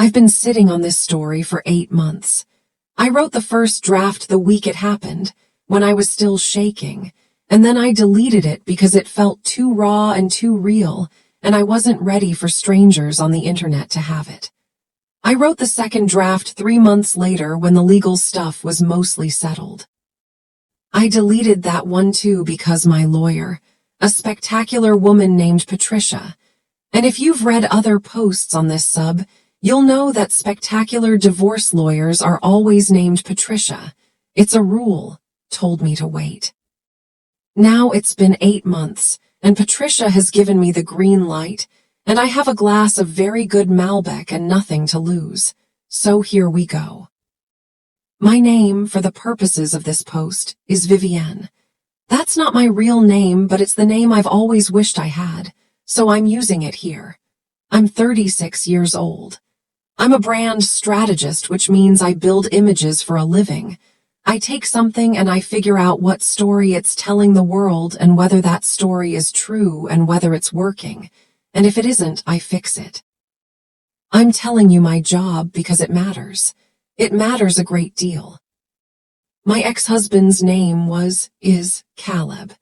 I've been sitting on this story for 8 months. I wrote the first draft the week it happened, when I was still shaking, and then I deleted it because it felt too raw and too real, and I wasn't ready for strangers on the internet to have it. I wrote the second draft 3 months later when the legal stuff was mostly settled. I deleted that one too because my lawyer, a spectacular woman named Patricia, and if you've read other posts on this sub, you'll know that spectacular divorce lawyers are always named Patricia. It's a rule, told me to wait. Now it's been 8 months, and Patricia has given me the green light, and I have a glass of very good Malbec and nothing to lose. So here we go. My name, for the purposes of this post, is Vivienne. That's not my real name, but it's the name I've always wished I had, so I'm using it here. I'm 36 years old. I'm a brand strategist, which means I build images for a living. I take something and I figure out what story it's telling the world and whether that story is true and whether it's working. And if it isn't, I fix it. I'm telling you my job because it matters. It matters a great deal. My ex-husband's name is Caleb.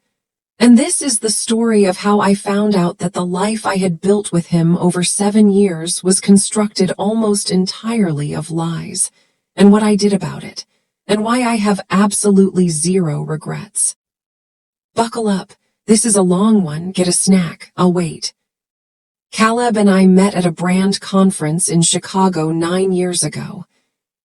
And this is the story of how I found out that the life I had built with him over 7 years was constructed almost entirely of lies, and what I did about it, and why I have absolutely zero regrets. Buckle up, this is a long one, get a snack, I'll wait. Caleb and I met at a brand conference in Chicago 9 years ago.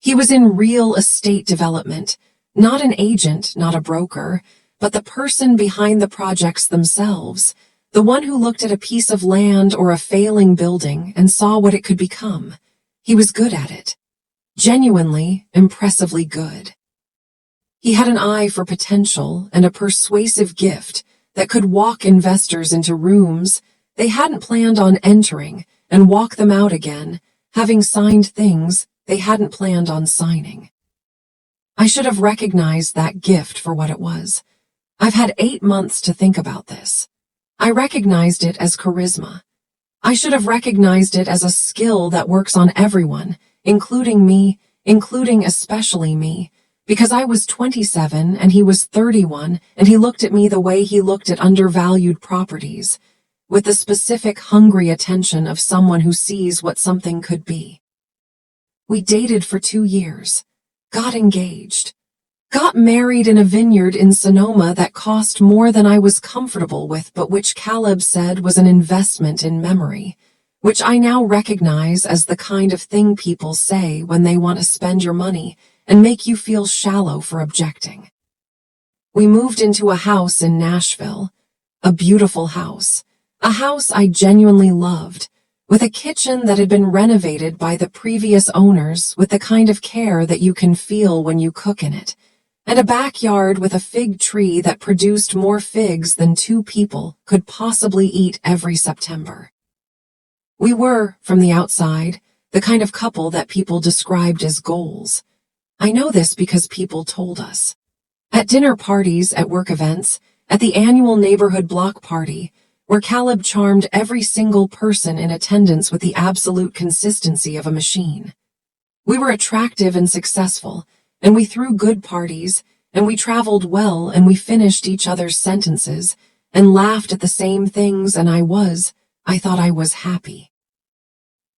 He was in real estate development, not an agent, not a broker, but the person behind the projects themselves, the one who looked at a piece of land or a failing building and saw what it could become. He was good at it. Genuinely, impressively good. He had an eye for potential and a persuasive gift that could walk investors into rooms they hadn't planned on entering and walk them out again, having signed things they hadn't planned on signing. I should have recognized that gift for what it was. I've had 8 months to think about this. I recognized it as charisma. I should have recognized it as a skill that works on everyone, including me, including especially me, because I was 27 and he was 31 and he looked at me the way he looked at undervalued properties, with the specific hungry attention of someone who sees what something could be. We dated for 2 years, got engaged, got married in a vineyard in Sonoma that cost more than I was comfortable with, but which Caleb said was an investment in memory, which I now recognize as the kind of thing people say when they want to spend your money and make you feel shallow for objecting. We moved into a house in Nashville, a beautiful house, a house I genuinely loved, with a kitchen that had been renovated by the previous owners with the kind of care that you can feel when you cook in it, and a backyard with a fig tree that produced more figs than 2 people could possibly eat every September. We were, from the outside, the kind of couple that people described as goals. I know this because people told us. At dinner parties, at work events, at the annual neighborhood block party, where Caleb charmed every single person in attendance with the absolute consistency of a machine. We were attractive and successful, and we threw good parties, and we traveled well, and we finished each other's sentences, and laughed at the same things, and I thought I was happy.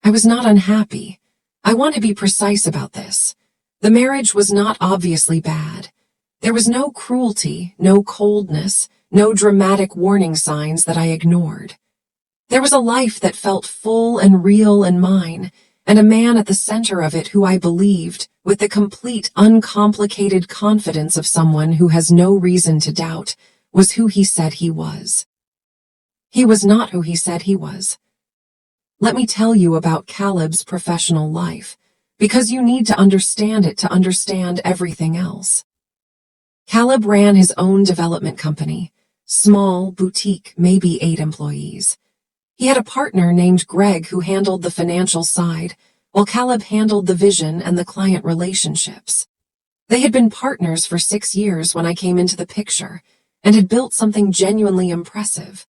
I was not unhappy. I want to be precise about this. The marriage was not obviously bad. There was no cruelty, no coldness, no dramatic warning signs that I ignored. There was a life that felt full and real and mine, and a man at the center of it who I believed, with the complete, uncomplicated confidence of someone who has no reason to doubt, was who he said he was. He was not who he said he was. Let me tell you about Caleb's professional life, because you need to understand it to understand everything else. Caleb ran his own development company, small, boutique, maybe 8 employees. He had a partner named Greg who handled the financial side, while Caleb handled the vision and the client relationships. They had been partners for 6 years when I came into the picture, and had built something genuinely impressive.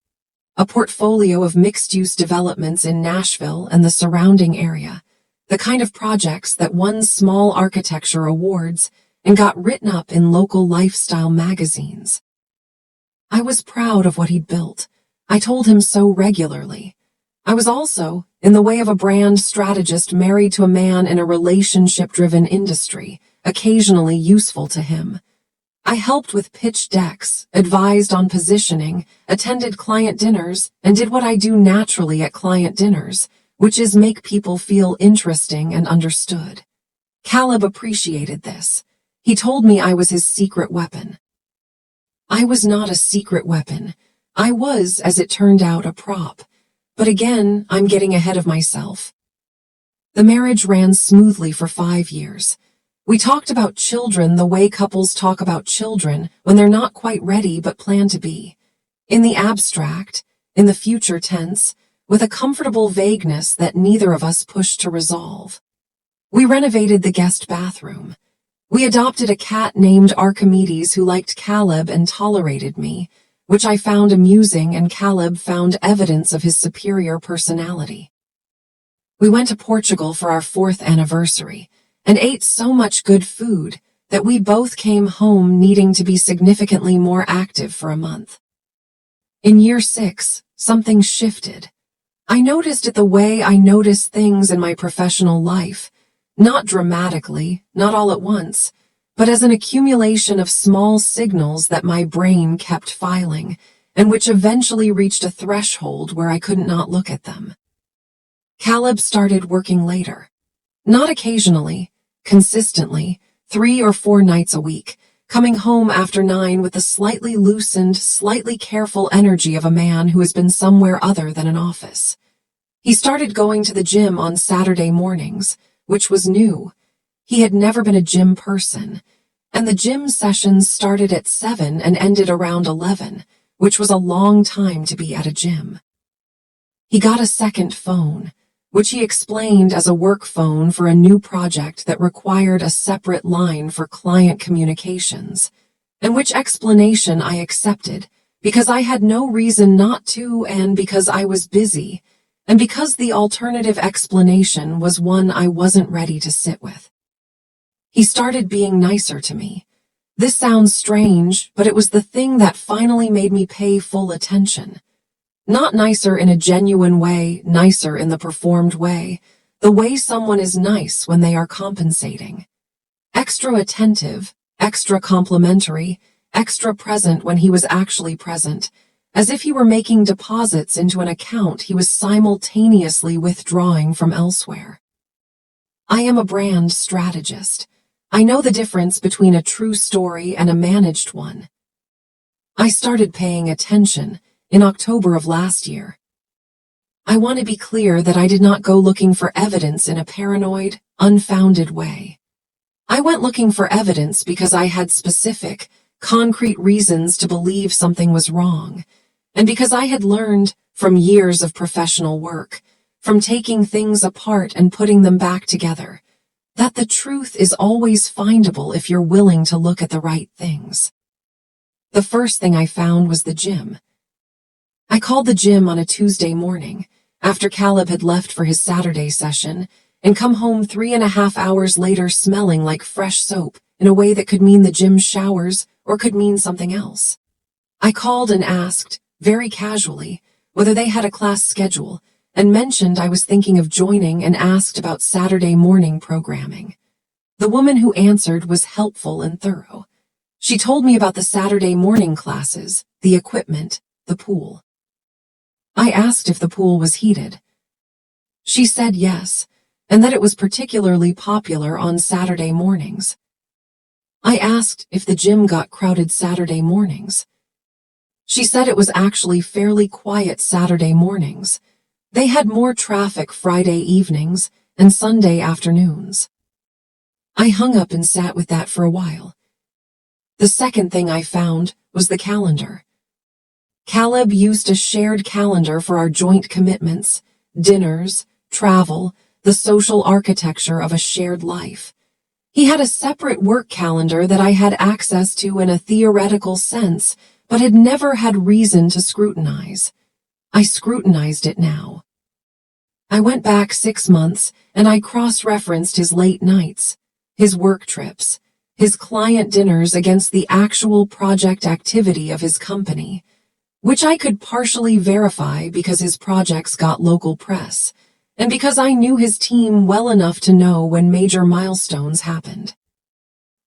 A portfolio of mixed-use developments in Nashville and the surrounding area, the kind of projects that won small architecture awards and got written up in local lifestyle magazines. I was proud of what he'd built. I told him so regularly. I was also, in the way of a brand strategist married to a man in a relationship-driven industry, occasionally useful to him. I helped with pitch decks, advised on positioning, attended client dinners, and did what I do naturally at client dinners, which is make people feel interesting and understood. Caleb appreciated this. He told me I was his secret weapon. I was not a secret weapon. I was, as it turned out, a prop. But again, I'm getting ahead of myself. The marriage ran smoothly for 5 years. We talked about children the way couples talk about children when they're not quite ready but plan to be. In the abstract, in the future tense, with a comfortable vagueness that neither of us pushed to resolve. We renovated the guest bathroom. We adopted a cat named Archimedes who liked Caleb and tolerated me, which I found amusing, and Caleb found evidence of his superior personality. We went to Portugal for our 4th anniversary and ate so much good food that we both came home needing to be significantly more active for a month. In year 6, something shifted. I noticed it the way I notice things in my professional life, not dramatically, not all at once, but as an accumulation of small signals that my brain kept filing, and which eventually reached a threshold where I couldn't not look at them. Caleb started working later. Not occasionally, consistently, 3 or 4 nights a week, coming home after 9 with the slightly loosened, slightly careful energy of a man who has been somewhere other than an office. He started going to the gym on Saturday mornings, which was new. He had never been a gym person, and the gym sessions started at 7 and ended around 11, which was a long time to be at a gym. He got a second phone, which he explained as a work phone for a new project that required a separate line for client communications, and which explanation I accepted because I had no reason not to and because I was busy, and because the alternative explanation was one I wasn't ready to sit with. He started being nicer to me. This sounds strange, but it was the thing that finally made me pay full attention. Not nicer in a genuine way, nicer in the performed way, the way someone is nice when they are compensating. Extra attentive, extra complimentary, extra present when he was actually present, as if he were making deposits into an account he was simultaneously withdrawing from elsewhere. I am a brand strategist. I know the difference between a true story and a managed one. I started paying attention in October of last year. I want to be clear that I did not go looking for evidence in a paranoid, unfounded way. I went looking for evidence because I had specific, concrete reasons to believe something was wrong, and because I had learned, from years of professional work, from taking things apart and putting them back together, that the truth is always findable if you're willing to look at the right things. The first thing I found was the gym. I called the gym on a Tuesday morning, after Caleb had left for his Saturday session, and come home 3.5 hours later smelling like fresh soap in a way that could mean the gym showers or could mean something else. I called and asked, very casually, whether they had a class schedule, and mentioned I was thinking of joining and asked about Saturday morning programming. The woman who answered was helpful and thorough. She told me about the Saturday morning classes, the equipment, the pool. I asked if the pool was heated. She said yes, and that it was particularly popular on Saturday mornings. I asked if the gym got crowded Saturday mornings. She said it was actually fairly quiet Saturday mornings. They had more traffic Friday evenings and Sunday afternoons. I hung up and sat with that for a while. The second thing I found was the calendar. Caleb used a shared calendar for our joint commitments, dinners, travel, the social architecture of a shared life. He had a separate work calendar that I had access to in a theoretical sense, but had never had reason to scrutinize. I scrutinized it now. I went back 6 months and I cross-referenced his late nights, his work trips, his client dinners against the actual project activity of his company, which I could partially verify because his projects got local press, and because I knew his team well enough to know when major milestones happened.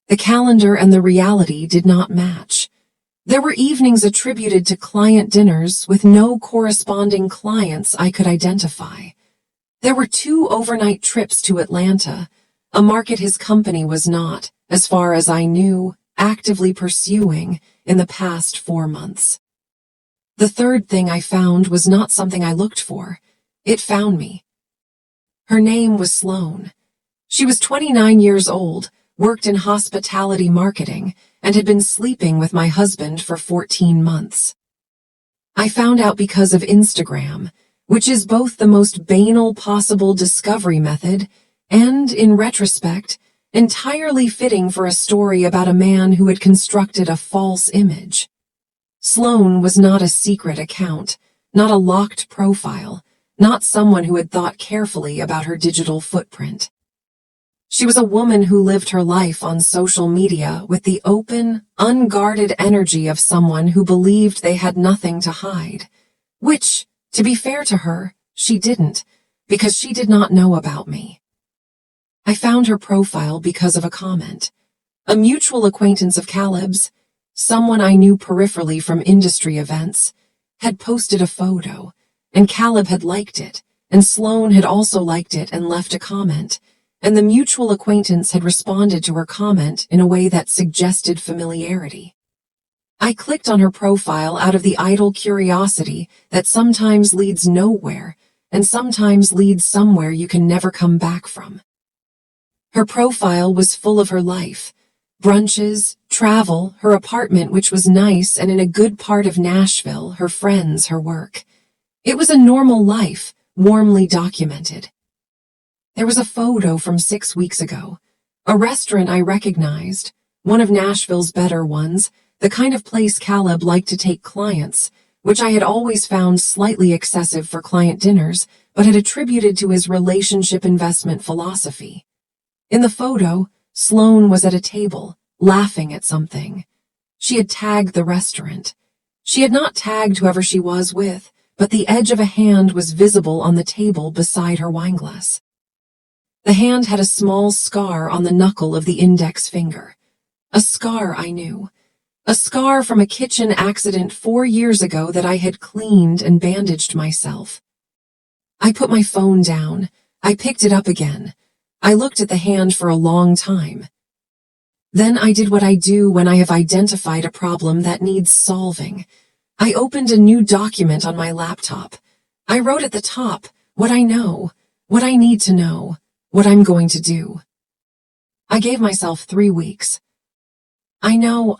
The calendar and the reality did not match. There were evenings attributed to client dinners with no corresponding clients I could identify. There were 2 overnight trips to Atlanta, a market his company was not, as far as I knew, actively pursuing in the past 4 months. The third thing I found was not something I looked for. It found me. Her name was Sloane. She was 29 years old, worked in hospitality marketing, and had been sleeping with my husband for 14 months. I found out because of Instagram, which is both the most banal possible discovery method and, in retrospect, entirely fitting for a story about a man who had constructed a false image. Sloane was not a secret account, not a locked profile, not someone who had thought carefully about her digital footprint. She was a woman who lived her life on social media with the open, unguarded energy of someone who believed they had nothing to hide, which, to be fair to her, she didn't, because she did not know about me. I found her profile because of a comment. A mutual acquaintance of Caleb's, someone I knew peripherally from industry events, had posted a photo, and Caleb had liked it, and Sloane had also liked it and left a comment, and the mutual acquaintance had responded to her comment in a way that suggested familiarity. I clicked on her profile out of the idle curiosity that sometimes leads nowhere and sometimes leads somewhere you can never come back from. Her profile was full of her life, brunches, travel, her apartment which was nice and in a good part of Nashville, her friends, her work. It was a normal life, warmly documented. There was a photo from 6 weeks ago, a restaurant I recognized, one of Nashville's better ones, the kind of place Caleb liked to take clients, which I had always found slightly excessive for client dinners, but had attributed to his relationship investment philosophy. In the photo, Sloane was at a table, laughing at something. She had tagged the restaurant. She had not tagged whoever she was with, but the edge of a hand was visible on the table beside her wineglass. The hand had a small scar on the knuckle of the index finger. A scar I knew. A scar from a kitchen accident 4 years ago that I had cleaned and bandaged myself. I put my phone down. I picked it up again. I looked at the hand for a long time. Then I did what I do when I have identified a problem that needs solving. I opened a new document on my laptop. I wrote at the top what I know, what I need to know, what I'm going to do. I gave myself 3 weeks. I know.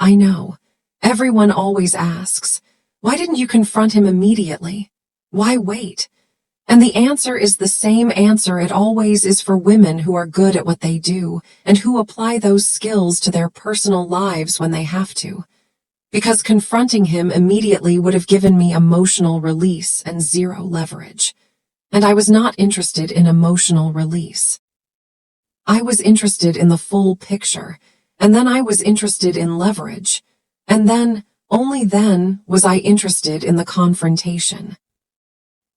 Everyone always asks, why didn't you confront him immediately? Why wait? And the answer is the same answer it always is for women who are good at what they do and who apply those skills to their personal lives when they have to. Because confronting him immediately would have given me emotional release and zero leverage. And I was not interested in emotional release. I was interested in the full picture, and then I was interested in leverage, and then, only then, was I interested in the confrontation.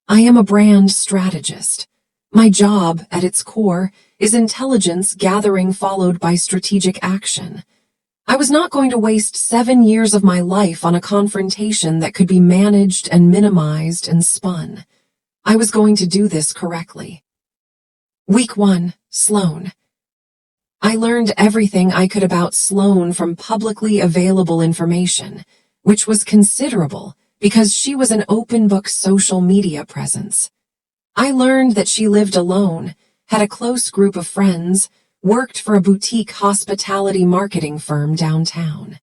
I am a brand strategist. My job, at its core, is intelligence gathering followed by strategic action. I was not going to waste 7 years of my life on a confrontation that could be managed and minimized and spun. I was going to do this correctly. Week 1, Sloane. I learned everything I could about Sloane from publicly available information, which was considerable because she was an open book social media presence. I learned that she lived alone, had a close group of friends, worked for a boutique hospitality marketing firm downtown.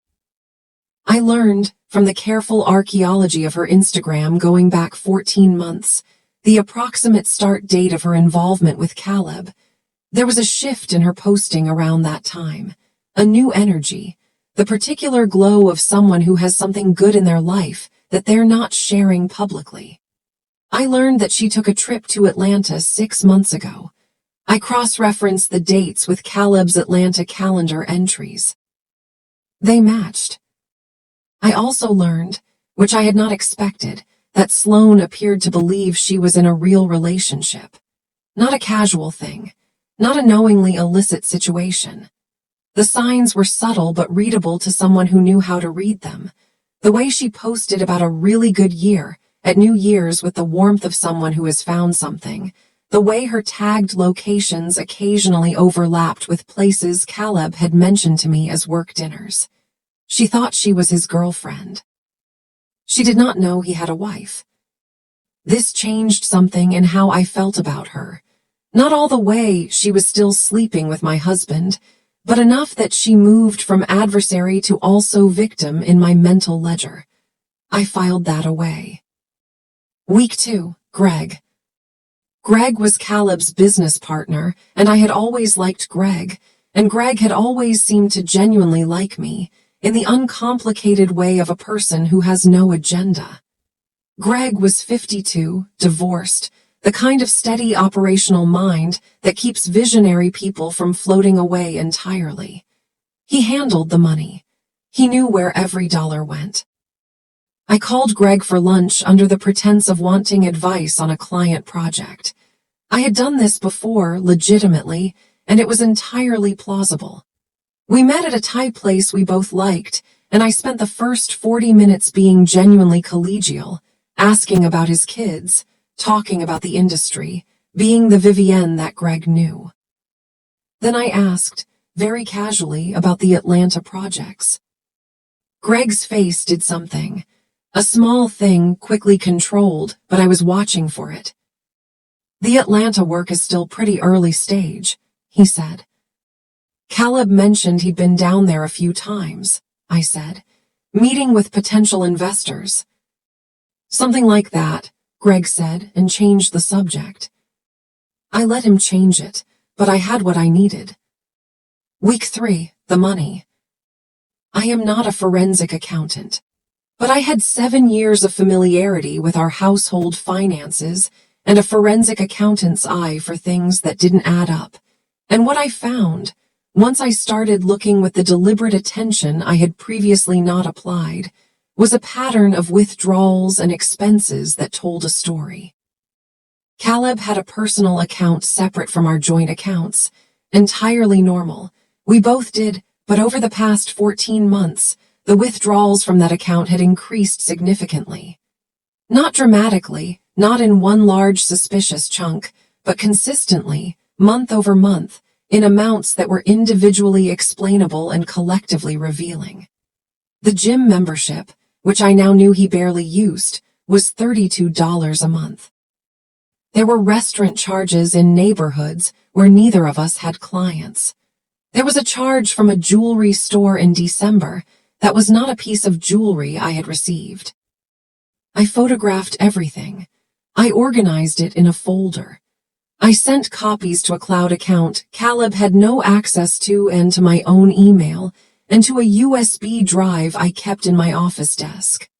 I learned, from the careful archaeology of her Instagram going back 14 months, the approximate start date of her involvement with Caleb. There was a shift in her posting around that time, a new energy, the particular glow of someone who has something good in their life that they're not sharing publicly. I learned that she took a trip to Atlanta 6 months ago. I cross-referenced the dates with Caleb's Atlanta calendar entries. They matched. I also learned, which I had not expected, that Sloane appeared to believe she was in a real relationship. Not a casual thing. Not a knowingly illicit situation. The signs were subtle but readable to someone who knew how to read them. The way she posted about a really good year at New Year's with the warmth of someone who has found something. The way her tagged locations occasionally overlapped with places Caleb had mentioned to me as work dinners. She thought she was his girlfriend. She did not know he had a wife. This changed something in how I felt about her. Not all the way she was still sleeping with my husband, but enough that she moved from adversary to also victim in my mental ledger. I filed that away. Week 2, Greg. Greg was Caleb's business partner, and I had always liked Greg, and Greg had always seemed to genuinely like me, in the uncomplicated way of a person who has no agenda. Greg was 52, divorced, the kind of steady operational mind that keeps visionary people from floating away entirely. He handled the money. He knew where every dollar went. I called Greg for lunch under the pretense of wanting advice on a client project. I had done this before, legitimately, and it was entirely plausible. We met at a Thai place we both liked, and I spent the first 40 minutes being genuinely collegial, asking about his kids, talking about the industry, being the Vivienne that Greg knew. Then I asked, very casually, about the Atlanta projects. Greg's face did something. A small thing, quickly controlled, but I was watching for it. The Atlanta work is still pretty early stage, he said. Caleb mentioned he'd been down there a few times, I said, meeting with potential investors. Something like that, Greg said, and changed the subject. I let him change it, but I had what I needed. Week 3, the money. I am not a forensic accountant, but I had 7 years of familiarity with our household finances and a forensic accountant's eye for things that didn't add up. And what I found, once I started looking with the deliberate attention I had previously not applied, was a pattern of withdrawals and expenses that told a story. Caleb had a personal account separate from our joint accounts, entirely normal. We both did, but over the past 14 months, the withdrawals from that account had increased significantly. Not dramatically, not in one large suspicious chunk, but consistently, month over month, in amounts that were individually explainable and collectively revealing. The gym membership, which I now knew he barely used, was $32 a month. There were restaurant charges in neighborhoods where neither of us had clients. There was a charge from a jewelry store in December that was not a piece of jewelry I had received. I photographed everything. I organized it in a folder. I sent copies to a cloud account Caleb had no access to and to my own email, and to a USB drive I kept in my office desk.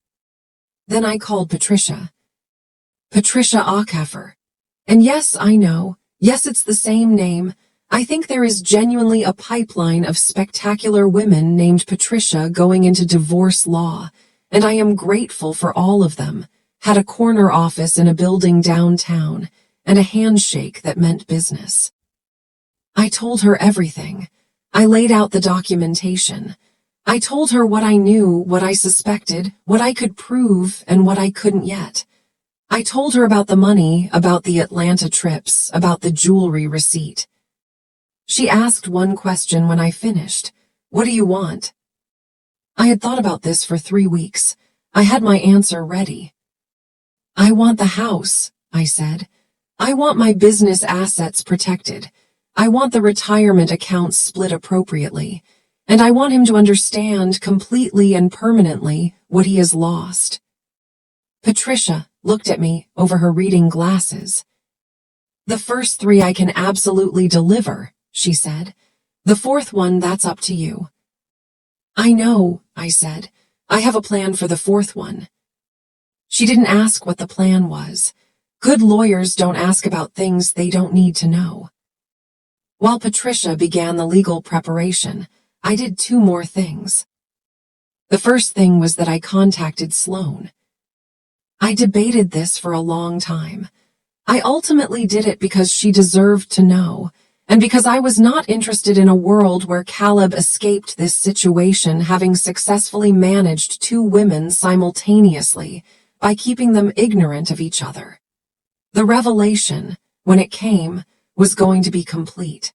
Then I called Patricia. Patricia Ackheffer. And yes, I know, yes, it's the same name. I think there is genuinely a pipeline of spectacular women named Patricia going into divorce law, and I am grateful for all of them. Had a corner office in a building downtown, and a handshake that meant business. I told her everything. I laid out the documentation. I told her what I knew, what I suspected, what I could prove, and what I couldn't yet. I told her about the money, about the Atlanta trips, about the jewelry receipt. She asked one question when I finished. What do you want? I had thought about this for 3 weeks. I had my answer ready. I want the house, I said. I want my business assets protected. I want the retirement accounts split appropriately. And I want him to understand completely and permanently what he has lost. Patricia looked at me over her reading glasses. The first 3 I can absolutely deliver, she said. The 4th one, that's up to you. I know, I said. I have a plan for the 4th one. She didn't ask what the plan was. Good lawyers don't ask about things they don't need to know. While Patricia began the legal preparation, I did two more things. The first thing was that I contacted Sloane. I debated this for a long time. I ultimately did it because she deserved to know, and because I was not interested in a world where Caleb escaped this situation having successfully managed two women simultaneously by keeping them ignorant of each other. The revelation, when it came, was going to be complete.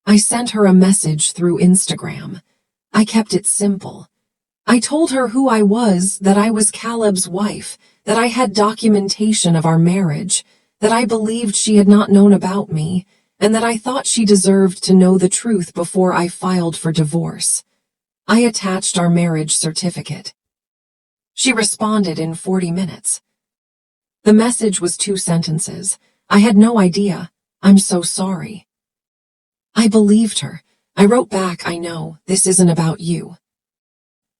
I sent her a message through Instagram. I kept it simple. I told her who I was, that I was Caleb's wife, that I had documentation of our marriage, that I believed she had not known about me, and that I thought she deserved to know the truth before I filed for divorce. I attached our marriage certificate. She responded in 40 minutes. The message was 2 sentences. I had no idea. I'm so sorry. I believed her. I wrote back, I know, this isn't about you.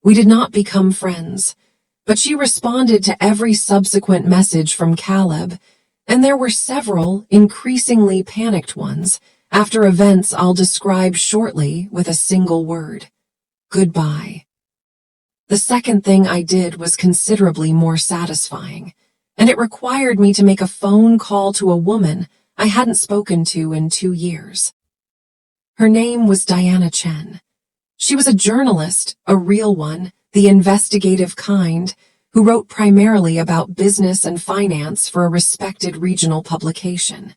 We did not become friends, but she responded to every subsequent message from Caleb, and there were several increasingly panicked ones after events I'll describe shortly with a single word. Goodbye. The second thing I did was considerably more satisfying, and it required me to make a phone call to a woman I hadn't spoken to in 2 years. Her name was Diana Chen. She was a journalist, a real one, the investigative kind, who wrote primarily about business and finance for a respected regional publication.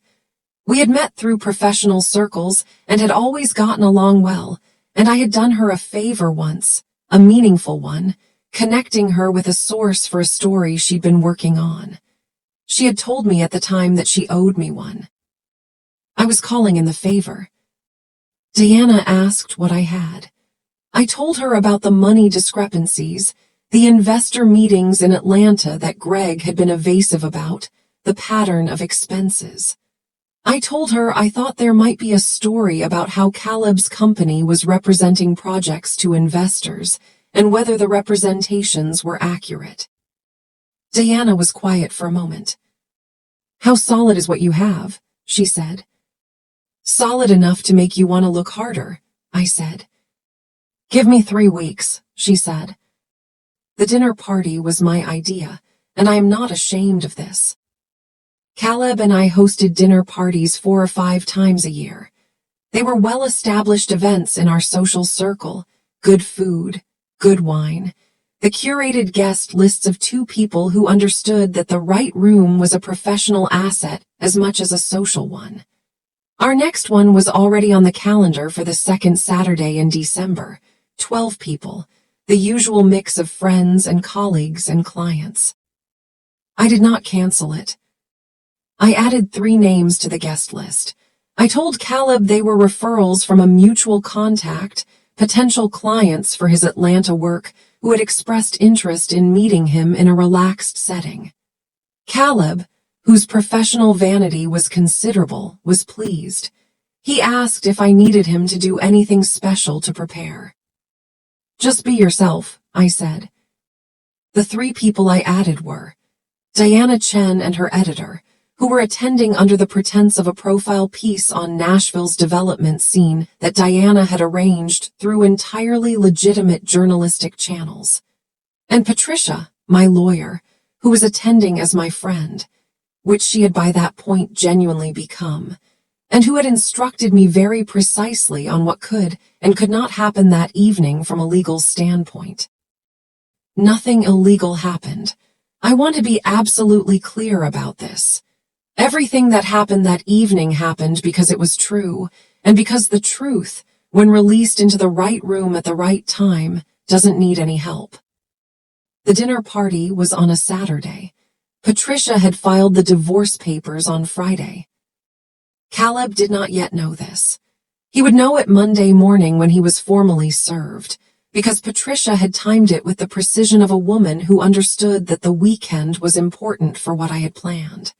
We had met through professional circles and had always gotten along well, and I had done her a favor once, a meaningful one, connecting her with a source for a story she'd been working on. She had told me at the time that she owed me one. I was calling in the favor. Diana asked what I had. I told her about the money discrepancies, the investor meetings in Atlanta that Greg had been evasive about, the pattern of expenses. I told her I thought there might be a story about how Caleb's company was representing projects to investors and whether the representations were accurate. Diana was quiet for a moment. How solid is what you have? She said. Solid enough to make you want to look harder, I said. Give me 3 weeks, she said. The dinner party was my idea, and I am not ashamed of this. Caleb and I hosted dinner parties 4 or 5 times a year. They were well-established events in our social circle, good food, good wine, the curated guest lists of 2 people who understood that the right room was a professional asset as much as a social one. Our next one was already on the calendar for the 2nd Saturday in December, 12 people, the usual mix of friends and colleagues and clients. I did not cancel it. I added 3 names to the guest list. I told Caleb they were referrals from a mutual contact, potential clients for his Atlanta work who had expressed interest in meeting him in a relaxed setting. Caleb, whose professional vanity was considerable, was pleased. He asked if I needed him to do anything special to prepare. Just be yourself, I said. The 3 people I added were Diana Chen and her editor, who were attending under the pretense of a profile piece on Nashville's development scene that Diana had arranged through entirely legitimate journalistic channels, and Patricia, my lawyer, who was attending as my friend, which she had by that point genuinely become, and who had instructed me very precisely on what could and could not happen that evening from a legal standpoint. Nothing illegal happened. I want to be absolutely clear about this. Everything that happened that evening happened because it was true, and because the truth, when released into the right room at the right time, doesn't need any help. The dinner party was on a Saturday. Patricia had filed the divorce papers on Friday. Caleb did not yet know this. He would know it Monday morning when he was formally served, because Patricia had timed it with the precision of a woman who understood that the weekend was important for what I had planned.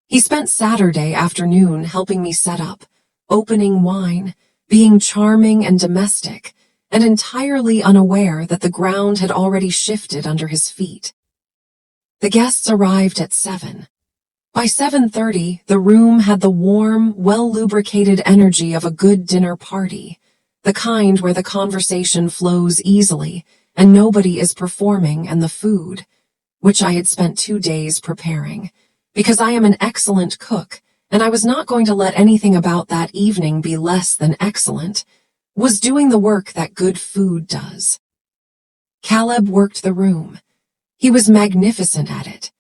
He spent Saturday afternoon helping me set up, opening wine, being charming and domestic, and entirely unaware that the ground had already shifted under his feet. The guests arrived at 7. By 7:30, the room had the warm, well-lubricated energy of a good dinner party, the kind where the conversation flows easily and nobody is performing, and the food, which I had spent 2 days preparing, because I am an excellent cook, and I was not going to let anything about that evening be less than excellent, was doing the work that good food does. Caleb worked the room. He was magnificent at it.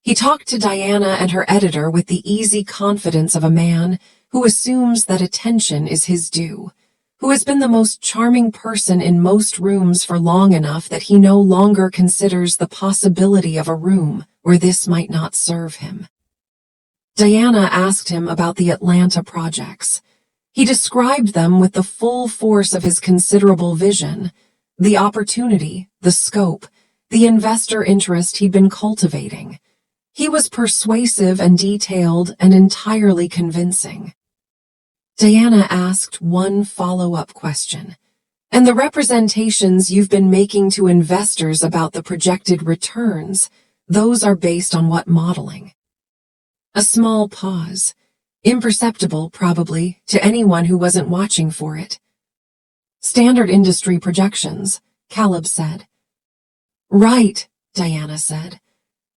He talked to Diana and her editor with the easy confidence of a man who assumes that attention is his due, who has been the most charming person in most rooms for long enough that he no longer considers the possibility of a room where this might not serve him. Diana asked him about the Atlanta projects. He described them with the full force of his considerable vision, the opportunity, the scope, the investor interest he'd been cultivating. He was persuasive and detailed and entirely convincing. Diana asked one follow-up question. And the representations you've been making to investors about the projected returns, those are based on what modeling? A small pause, imperceptible probably to anyone who wasn't watching for it. Standard industry projections, Caleb said. Right, Diana said.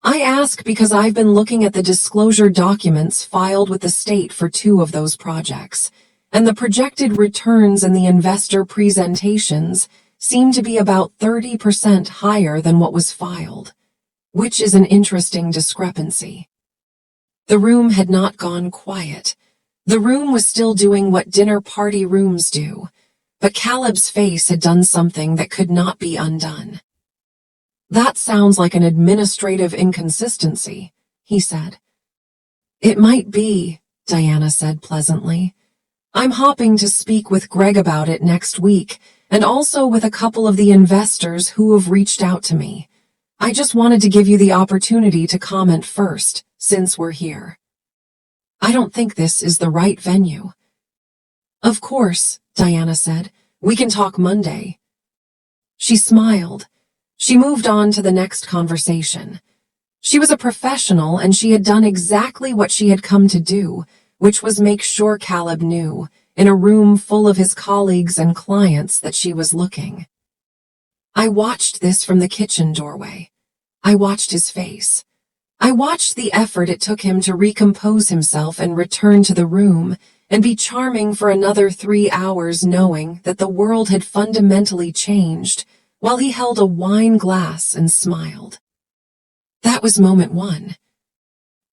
I ask because I've been looking at the disclosure documents filed with the state for 2 of those projects, and the projected returns in the investor presentations seem to be about 30% higher than what was filed, which is an interesting discrepancy. The room had not gone quiet. The room was still doing what dinner party rooms do, but Caleb's face had done something that could not be undone. That sounds like an administrative inconsistency, he said. It might be, Diana said pleasantly. I'm hoping to speak with Greg about it next week, and also with a couple of the investors who have reached out to me. I just wanted to give you the opportunity to comment first, since we're here. I don't think this is the right venue. Of course, Diana said. We can talk Monday. She smiled. She moved on to the next conversation. She was a professional and she had done exactly what she had come to do, which was make sure Caleb knew, in a room full of his colleagues and clients, that she was looking. I watched this from the kitchen doorway. I watched his face. I watched the effort it took him to recompose himself and return to the room and be charming for another 3 hours, knowing that the world had fundamentally changed, while he held a wine glass and smiled. That was moment 1.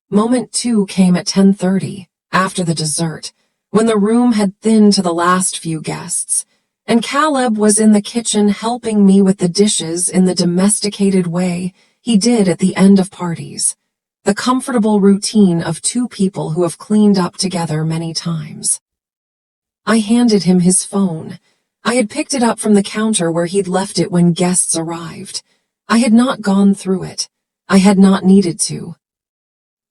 Moment 2 came at 10:30, after the dessert, when the room had thinned to the last few guests, and Caleb was in the kitchen helping me with the dishes in the domesticated way he did at the end of parties, the comfortable routine of 2 people who have cleaned up together many times. I handed him his phone. I had picked it up from the counter where he'd left it when guests arrived. I had not gone through it. I had not needed to.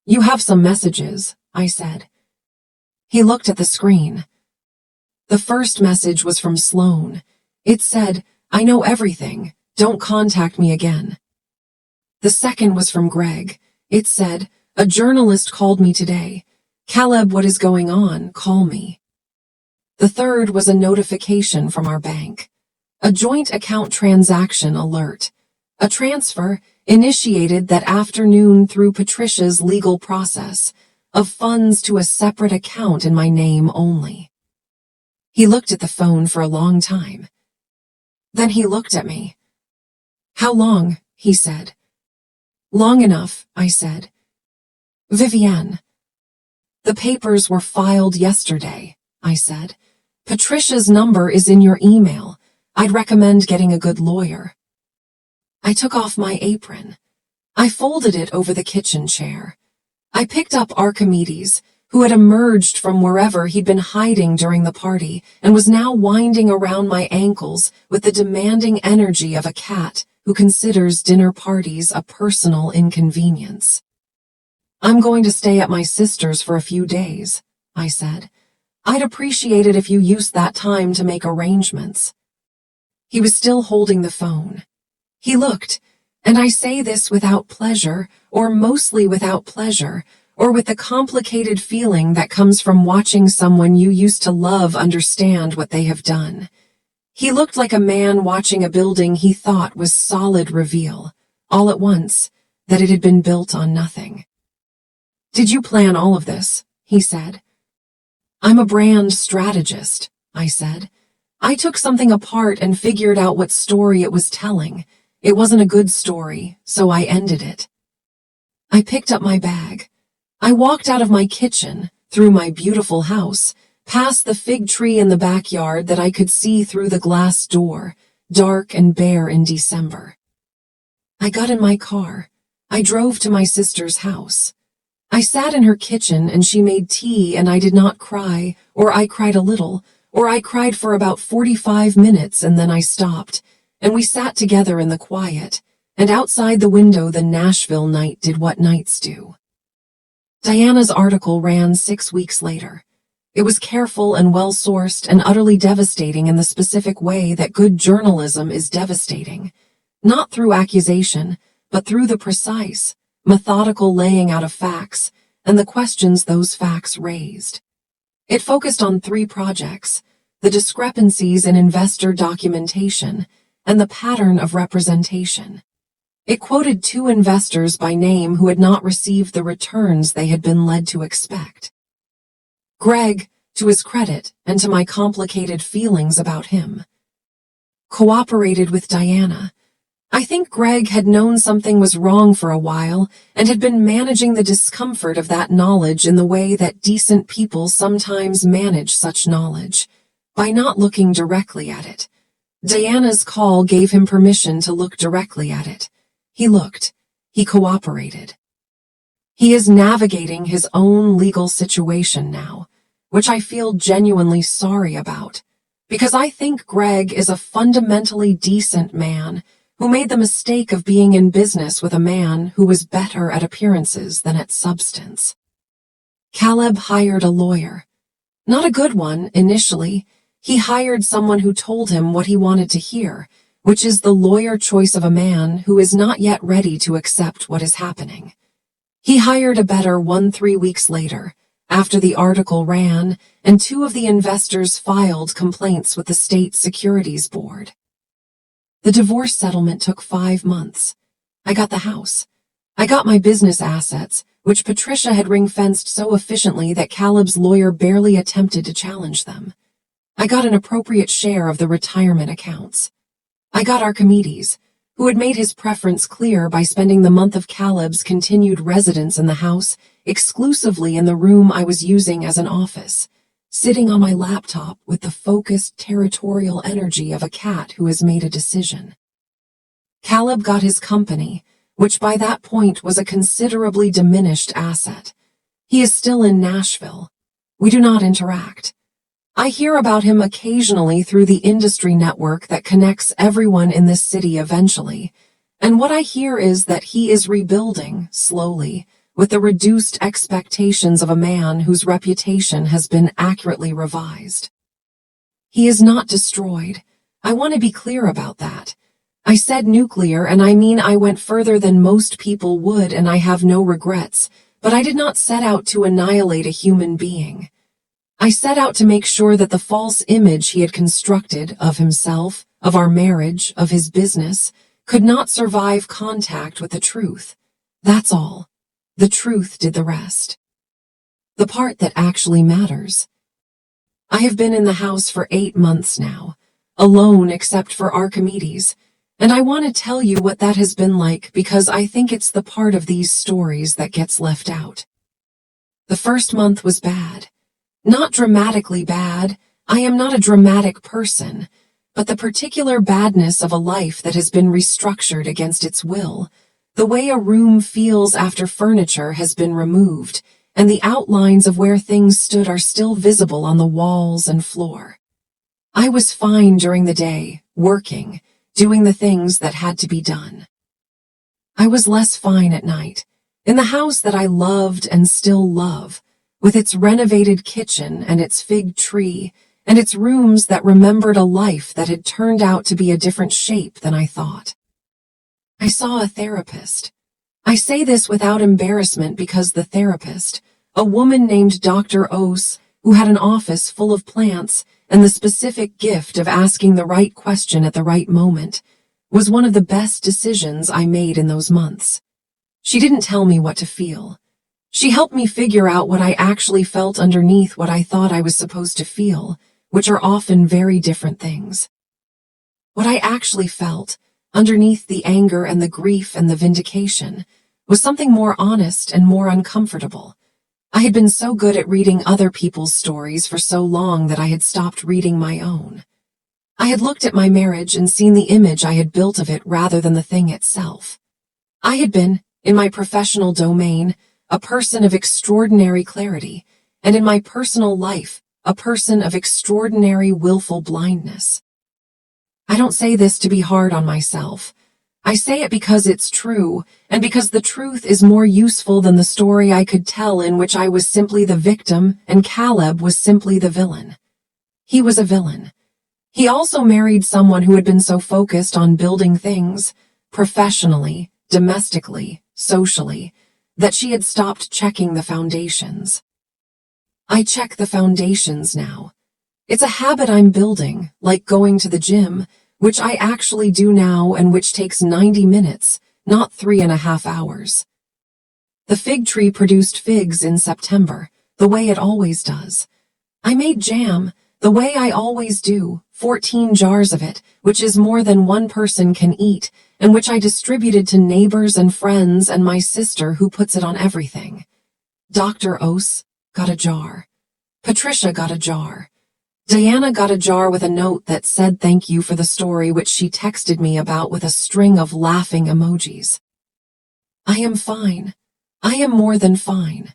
You have some messages, I said. He looked at the screen. The first message was from Sloan. It said, I know everything. Don't contact me again. The second was from Greg. It said, a journalist called me today. Caleb, what is going on? Call me. The third was a notification from our bank. A joint account transaction alert. A transfer, initiated that afternoon through Patricia's legal process, of funds to a separate account in my name only. He looked at the phone for a long time. Then he looked at me. How long? He said. Long enough, I said. Vivienne. The papers were filed yesterday, I said. Patricia's number is in your email. I'd recommend getting a good lawyer. I took off my apron. I folded it over the kitchen chair. I picked up Archimedes, who had emerged from wherever he'd been hiding during the party and was now winding around my ankles with the demanding energy of a cat who considers dinner parties a personal inconvenience. I'm going to stay at my sister's for a few days, I said. I'd appreciate it if you used that time to make arrangements. He was still holding the phone. He looked, and I say this without pleasure, or mostly without pleasure, or with the complicated feeling that comes from watching someone you used to love understand what they have done. He looked like a man watching a building he thought was solid reveal, all at once, that it had been built on nothing. "Did you plan all of this?" he said. "I'm a brand strategist," I said. "I took something apart and figured out what story it was telling. It wasn't a good story, so I ended it." I picked up my bag. I walked out of my kitchen, through my beautiful house, past the fig tree in the backyard that I could see through the glass door, dark and bare in December. I got in my car. I drove to my sister's house. I sat in her kitchen and she made tea and I did not cry, or I cried a little, or I cried for about 45 minutes and then I stopped, and we sat together in the quiet, and outside the window the Nashville night did what nights do. Diana's article ran 6 weeks later. It was careful and well-sourced and utterly devastating in the specific way that good journalism is devastating, not through accusation, but through the precise, methodical laying out of facts and the questions those facts raised. It focused on 3 projects: the discrepancies in investor documentation and the pattern of representation. It quoted 2 investors by name who had not received the returns they had been led to expect. Greg, to his credit and to my complicated feelings about him, cooperated with Diana. I think Greg had known something was wrong for a while and had been managing the discomfort of that knowledge in the way that decent people sometimes manage such knowledge, by not looking directly at it. Diana's call gave him permission to look directly at it. He looked. He cooperated. He is navigating his own legal situation now, which I feel genuinely sorry about, because I think Greg is a fundamentally decent man who made the mistake of being in business with a man who was better at appearances than at substance. Caleb hired a lawyer. Not a good one, initially. He hired someone who told him what he wanted to hear, which is the lawyer choice of a man who is not yet ready to accept what is happening. He hired a better one 3 weeks later, after the article ran, and 2 of the investors filed complaints with the state securities board. The divorce settlement took 5 months. I got the house. I got my business assets, which Patricia had ring-fenced so efficiently that Caleb's lawyer barely attempted to challenge them. I got an appropriate share of the retirement accounts. I got Archimedes, who had made his preference clear by spending the month of Caleb's continued residence in the house exclusively in the room I was using as an office, sitting on my laptop with the focused territorial energy of a cat who has made a decision. Caleb got his company, which by that point was a considerably diminished asset. He is still in Nashville. We do not interact. I hear about him occasionally through the industry network that connects everyone in this city eventually, and what I hear is that he is rebuilding, slowly, with the reduced expectations of a man whose reputation has been accurately revised. He is not destroyed. I want to be clear about that. I said nuclear, and I mean I went further than most people would, and I have no regrets, but I did not set out to annihilate a human being. I set out to make sure that the false image he had constructed of himself, of our marriage, of his business, could not survive contact with the truth. That's all. The truth did the rest. The part that actually matters. I have been in the house for 8 months now, alone except for Archimedes, and I want to tell you what that has been like because I think it's the part of these stories that gets left out. The first month was bad. Not dramatically bad. I am not a dramatic person, but the particular badness of a life that has been restructured against its will, the way a room feels after furniture has been removed, and the outlines of where things stood are still visible on the walls and floor. I was fine during the day, working, doing the things that had to be done. I was less fine at night, in the house that I loved and still love, with its renovated kitchen and its fig tree, and its rooms that remembered a life that had turned out to be a different shape than I thought. I saw a therapist. I say this without embarrassment because the therapist, a woman named Dr. Ose, who had an office full of plants and the specific gift of asking the right question at the right moment, was one of the best decisions I made in those months. She didn't tell me what to feel. She helped me figure out what I actually felt underneath what I thought I was supposed to feel, which are often very different things. What I actually felt, underneath the anger and the grief and the vindication, was something more honest and more uncomfortable. I had been so good at reading other people's stories for so long that I had stopped reading my own. I had looked at my marriage and seen the image I had built of it rather than the thing itself. I had been, in my professional domain, a person of extraordinary clarity, and in my personal life, a person of extraordinary willful blindness. I don't say this to be hard on myself. I say it because it's true, and because the truth is more useful than the story I could tell in which I was simply the victim and Caleb was simply the villain. He was a villain. He also married someone who had been so focused on building things, professionally, domestically, socially, that she had stopped checking the foundations. I check the foundations now. It's a habit I'm building, like going to the gym, which I actually do now and which takes 90 minutes, not 3.5 hours. The fig tree produced figs in September, the way it always does. I made jam, the way I always do, 14 jars of it, which is more than one person can eat, and which I distributed to neighbors and friends and my sister who puts it on everything. Dr. Ose got a jar. Patricia got a jar. Diana got a jar with a note that said thank you for the story, which she texted me about with a string of laughing emojis. I am fine. I am more than fine.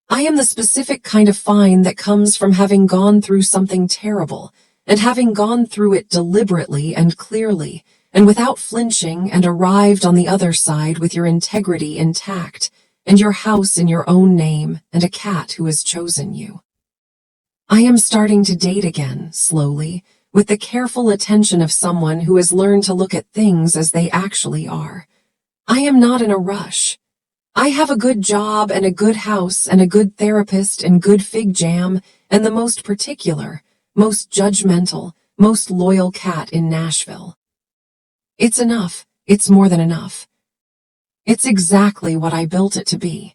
I am the specific kind of fine that comes from having gone through something terrible, and having gone through it deliberately and clearly, and without flinching, and arrived on the other side with your integrity intact, and your house in your own name, and a cat who has chosen you. I am starting to date again, slowly, with the careful attention of someone who has learned to look at things as they actually are. I am not in a rush. I have a good job and a good house and a good therapist and good fig jam and the most particular, most judgmental, most loyal cat in Nashville. It's enough. It's more than enough. It's exactly what I built it to be.